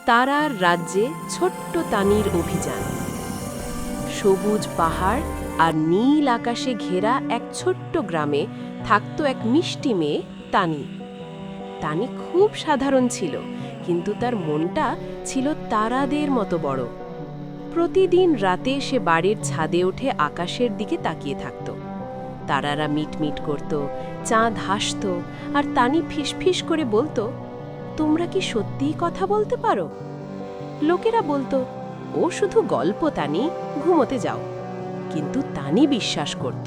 তারার রাজ্যে ছোট্ট তানির অভিযান। সবুজ পাহাড় আর নীল আকাশে ঘেরা এক ছোট্ট গ্রামে থাকত এক মিষ্টি মেয়ে তানি। তানি খুব সাধারণ ছিল, কিন্তু তার মনটা ছিল তারাদের মতো বড়। প্রতিদিন রাতে সে বাড়ির ছাদে উঠে আকাশের দিকে তাকিয়ে থাকত। তারারা মিটমিট করত, চাঁদ হাসত, আর তানি ফিসফিস করে বলতো, তোমরা কি সত্যিই কথা বলতে পারো? লোকেরা বলতো, ও শুধু গল্প তানি, ঘুমোতে যাও। কিন্তু তানি বিশ্বাস করত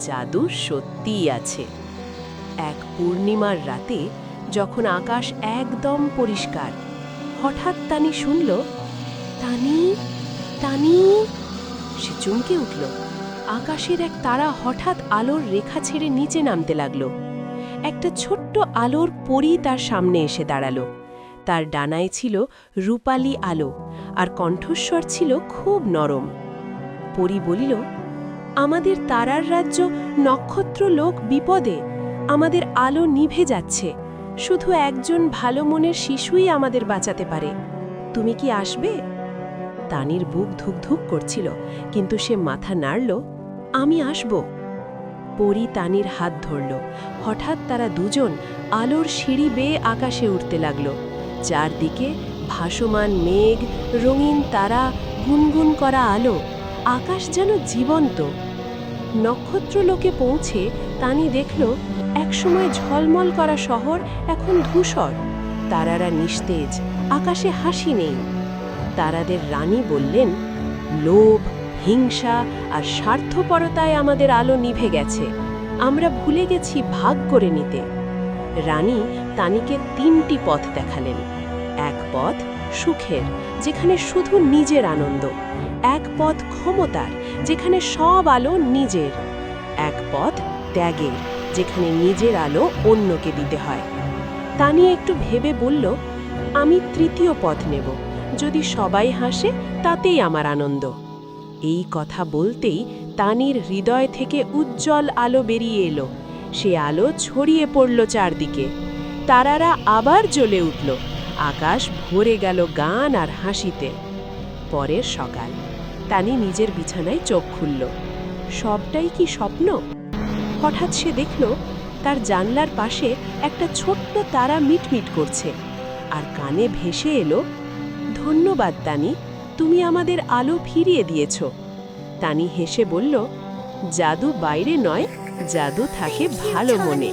জাদু সত্যিই আছে। এক পূর্ণিমার রাতে যখন আকাশ একদম পরিষ্কার, হঠাৎ তানি শুনল, তানি, তানি। সে চমকে উঠল। আকাশের এক তারা হঠাৎ আলোর রেখা ছেড়ে নিচে নামতে লাগল। একটা ছোট্ট আলোর পরী তার সামনে এসে দাঁড়ালো। তার ডানায় ছিল রূপালি আলো, আর কণ্ঠস্বর ছিল খুব নরম। পরী বলিল, আমাদের তারার রাজ্য নক্ষত্র লোক বিপদে, আমাদের আলো নিভে যাচ্ছে। শুধু একজন ভালো মনের শিশুই আমাদের বাঁচাতে পারে। তুমি কি আসবে? তানির বুক ধুকধুক করছিল, কিন্তু সে মাথা নাড়ল, আমি আসব। পরী তানির হাত ধরল। হঠাৎ তারা দুজন আলোর সিঁড়ি বেয়ে আকাশে উঠতে লাগল। চারদিকে ভাসমান মেঘ, রঙিন তারা, গুনগুন করা আলো, আকাশ যেন জীবন্ত। নক্ষত্রলোকে পৌঁছে তানি দেখল, একসময় ঝলমল করা শহর এখন ধূসর। তারারা নিস্তেজ, আকাশে হাসি নেই। তারাদের রানী বললেন, লোভ, হিংসা আর স্বার্থপরতায় আমাদের আলো নিভে গেছে। আমরা ভুলে গেছি ভাগ করে নিতে। রানী তানিকে 3টি পথ দেখালেন। এক পথ সুখের, যেখানে শুধু নিজের আনন্দ। এক পথ ক্ষমতার, যেখানে সব আলো নিজের। এক পথ ত্যাগের, যেখানে নিজের আলো অন্যকে দিতে হয়। তানি একটু ভেবে বলল, আমি 3য় পথ নেব। যদি সবাই হাসে, তাতেই আমার আনন্দ। এই কথা বলতেই তানির হৃদয় থেকে উজ্জ্বল আলো বেরিয়ে এলো। সে আলো ছড়িয়ে পড়ল চারদিকে। তারারা আবার জ্বলে উঠল। আকাশ ভরে গেল গান আর হাসিতে। পরের সকাল, তানি নিজের বিছানায় চোখ খুলল। সবটাই কি স্বপ্ন? হঠাৎ সে দেখল, তার জানলার পাশে একটা ছোট্ট তারা মিটমিট করছে, আর কানে ভেসে এলো, ধন্যবাদ তানি, তুমি আমাদের আলো ফিরিয়ে দিয়েছ। তানি হেসে বলল, জাদু বাইরে নয়, জাদু থাকে ভালো মনে।